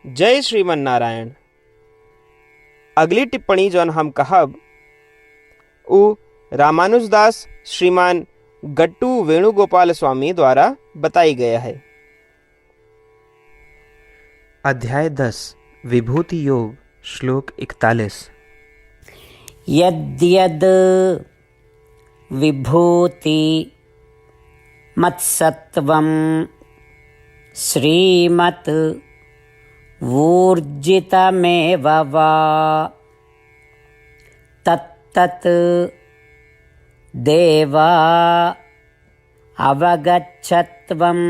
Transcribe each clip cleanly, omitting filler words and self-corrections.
जय श्रीमन नारायण। अगली टिप्पणी जौन हम कहब उ रामानुजदास श्रीमान गट्टू वेणुगोपाल स्वामी द्वारा बताई गया है। अध्याय 10 विभूति योग श्लोक 41। यद्यद् विभूति मत्सत्वं श्रीमत् ऊर्जितमेव वा तत्तत् देवा अवगच्छत्वं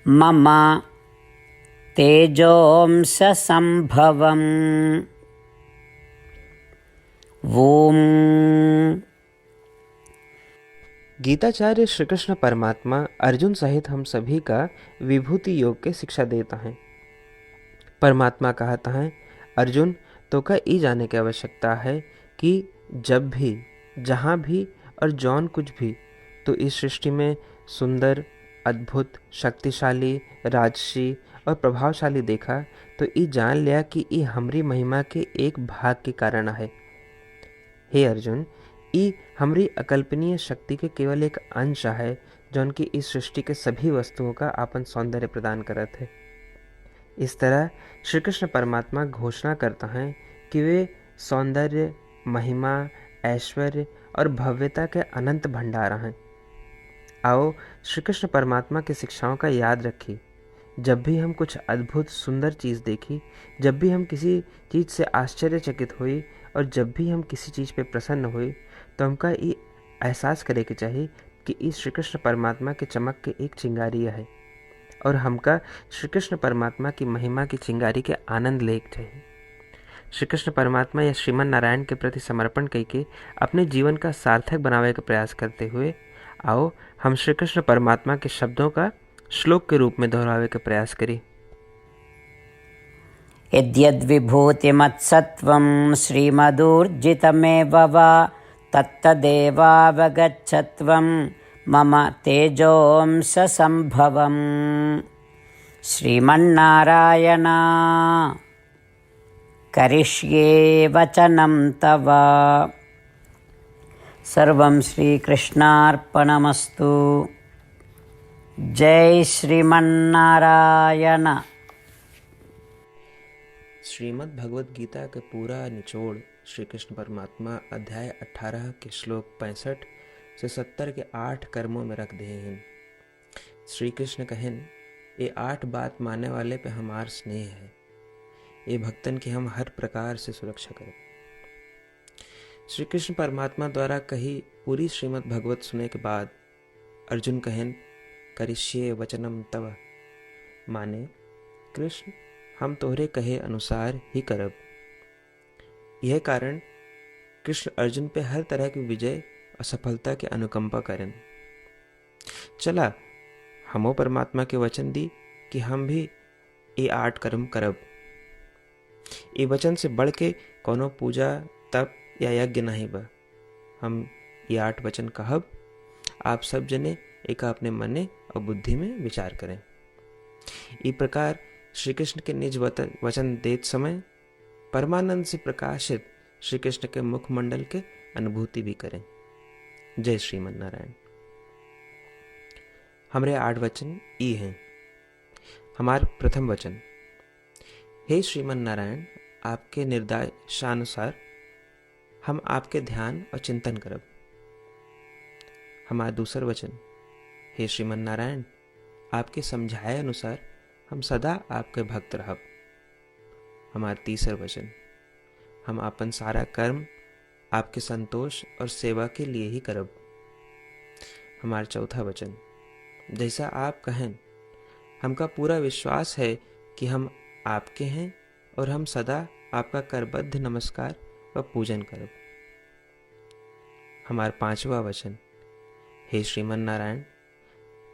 मम तेजोंस संभवम्। ओम। गीताचार्य श्री कृष्ण परमात्मा अर्जुन सहित हम सभी का विभूति योग के शिक्षा देता है। परमात्मा कहता है, अर्जुन तो का ई जाने की आवश्यकता है कि जब भी, जहाँ भी और जौन कुछ भी तो इस सृष्टि में सुंदर, अद्भुत, शक्तिशाली, राजसी और प्रभावशाली देखा तो ई जान लिया कि ई हमरी महिमा के एक भाग के कारण है। हे अर्जुन, ई हमरी अकल्पनीय शक्ति के केवल एक अंश है जौन की इस सृष्टि के सभी वस्तुओं का आपन सौंदर्य प्रदान करत है। इस तरह श्री कृष्ण परमात्मा घोषणा करता है कि वे सौंदर्य, महिमा, ऐश्वर्य और भव्यता के अनंत भंडार हैं। आओ श्री कृष्ण परमात्मा की शिक्षाओं का याद रखिए। जब भी हम कुछ अद्भुत सुंदर चीज़ देखी, जब भी हम किसी चीज़ से आश्चर्यचकित हुई और जब भी हम किसी चीज़ पे प्रसन्न हुई तो हमका ये एहसास करे के चाहिए कि इस श्री कृष्ण परमात्मा के चमक के एक चिंगारी है और हमका श्री कृष्ण परमात्मा की महिमा की चिंगारी के आनंद ले चाहिए। श्री कृष्ण परमात्मा या श्रीमन नारायण के प्रति समर्पण करके अपने जीवन का सार्थक बनावे का प्रयास करते हुए आओ हम श्री कृष्ण परमात्मा के शब्दों का श्लोक के रूप में दोहरावे का प्रयास करें। यद्यद्विभूतिमत्सत्वं श्रीमदूर्जितमेव वा तत्तदेवावगच्छत्वं मम तेजोंस संभवम्। श्रीमन्नारायण करिष्ये वचनं तव। सर्वं श्रीकृष्णार्पणमस्तु। जय श्रीमन्नारायण। श्रीमद् भगवद गीता के पूरा निचोड़ श्री कृष्ण परमात्मा अध्याय 18 के श्लोक 65 से 70 के 8 कर्मों में रख दे हैं। श्री कृष्ण कहन, ये 8 बात मानने वाले पे हमार स्नेह है, ये भक्तन की हम हर प्रकार से सुरक्षा करें। श्री कृष्ण परमात्मा द्वारा कही पूरी श्रीमद् भगवत सुने के बाद अर्जुन कहन, करिष्ये वचनम तव, माने कृष्ण हम तोहरे कहे अनुसार ही करब। यह कारण कृष्ण अर्जुन पे हर तरह की विजय और सफलता के अनुकंपा करें। चला हमो परमात्मा के वचन दी कि हम भी ये 8 कर्म करब। ये वचन से बढ़ के कोनो पूजा, तप या यज्ञ नहीं बा। हम ये 8 वचन कहब, आप सब जने एक अपने मने और बुद्धि में विचार करें। इस प्रकार श्री कृष्ण के निज वचन देत समय परमानंद से प्रकाशित श्री कृष्ण के मुखमंडल के अनुभूति भी करें। जय श्रीमन नारायण। हमारे 8 वचन ई हैं। हमार प्रथम वचन, हे श्रीमन नारायण, आपके निर्देशानुसार हम आपके ध्यान और चिंतन करब। हमारा दूसर वचन, हे श्रीमन नारायण, आपके समझाए अनुसार हम सदा आपके भक्त रहब। हमारा तीसर वचन, हम अपन सारा कर्म आपके संतोष और सेवा के लिए ही करब। हमारा चौथा वचन, जैसा आप कहें, हमका पूरा विश्वास है कि हम आपके हैं और हम सदा आपका करबद्ध नमस्कार व पूजन करब। हमारा पांचवा वचन, हे श्रीमन नारायण,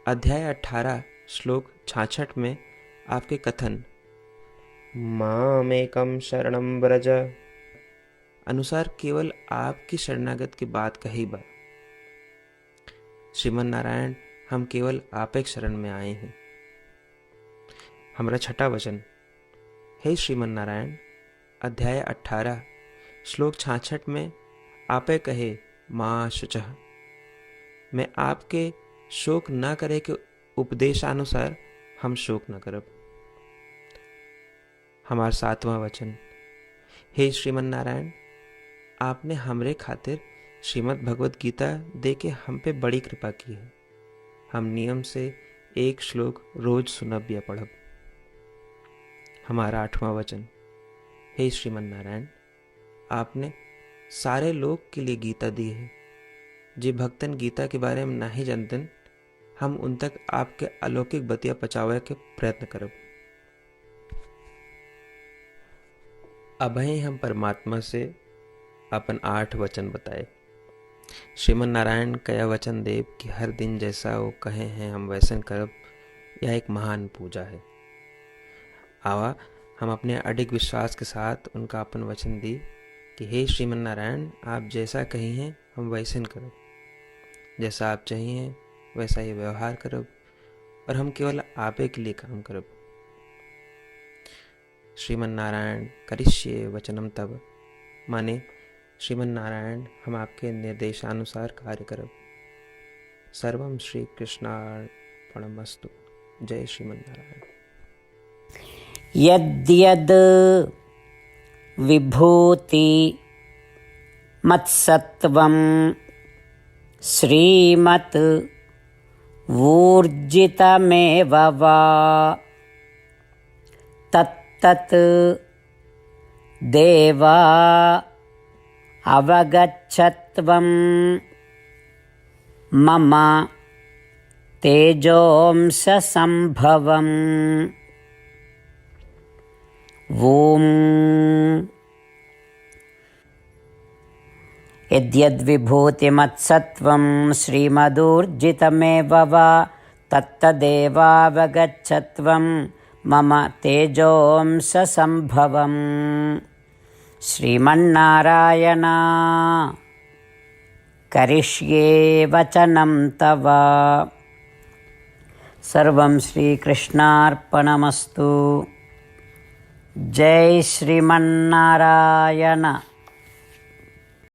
अध्याय 18 श्लोक 66 में आपके कथन मामेकम शरणम व्रज अनुसार केवल आपकी शरणागत की बात कही बा। श्रीमन नारायण, हम केवल आप एक शरण में आए हैं। हमारा छठा वचन। हे श्रीमन नारायण, अध्याय 18 श्लोक 66 में आपे कहे माँ शुचः, मैं आपके शोक न करे के उपदेशानुसार हम शोक न करब। हमार 7वां वचन। हे श्रीमन नारायण, आपने हमरे खातिर श्रीमद् भगवत गीता दे के हम पे बड़ी कृपा की है। हम नियम से एक श्लोक रोज सुनब या पढ़ब। हमारा 8वां वचन। हे श्रीमन नारायण, आपने सारे लोग के लिए गीता दी है। जे भक्तन गीता के बारे में नहीं जानतन, हम उन तक आपके अलौकिक बतिया पहुंचावे के प्रयत्न करब। अभय हम परमात्मा से अपन 8 वचन बताए। श्रीमन नारायण कया वचन देव कि हर दिन जैसा वो कहे हैं हम वैसन करब, यह एक महान पूजा है। आवा हम अपने अडिग विश्वास के साथ उनका अपन वचन दी कि हे श्रीमन नारायण, आप जैसा कही हैं हम वैसन करब, जैसा आप चाहिए वैसा ये व्यवहार करब, और हम केवल आपे के लिए काम करब। श्रीमन नारायण करिष्ये वचनम तब, माने श्रीमन नारायण हम आपके निर्देशानुसार कार्य करब। सर्वम श्री कृष्णार्पणमस्तु। जय श्रीमन नारायण। यद्यद् विभूति मत्सत्वं श्रीमत् ऊर्जितमेव वा तत्तत् देवा अवगच्छत्वं मम तेजोंससंभवम्। ॐ यद्यद्विभूतिमत्सत्वं श्रीमदूर्जितमेव वा तत्तदेवावगच्छत्वं मम तेजोंससंभवम्। श्रीमन्नारायण करिष्ये वचनं तव। सर्वं श्रीकृष्णार्पणमस्तु। जय श्रीमन्नारायण।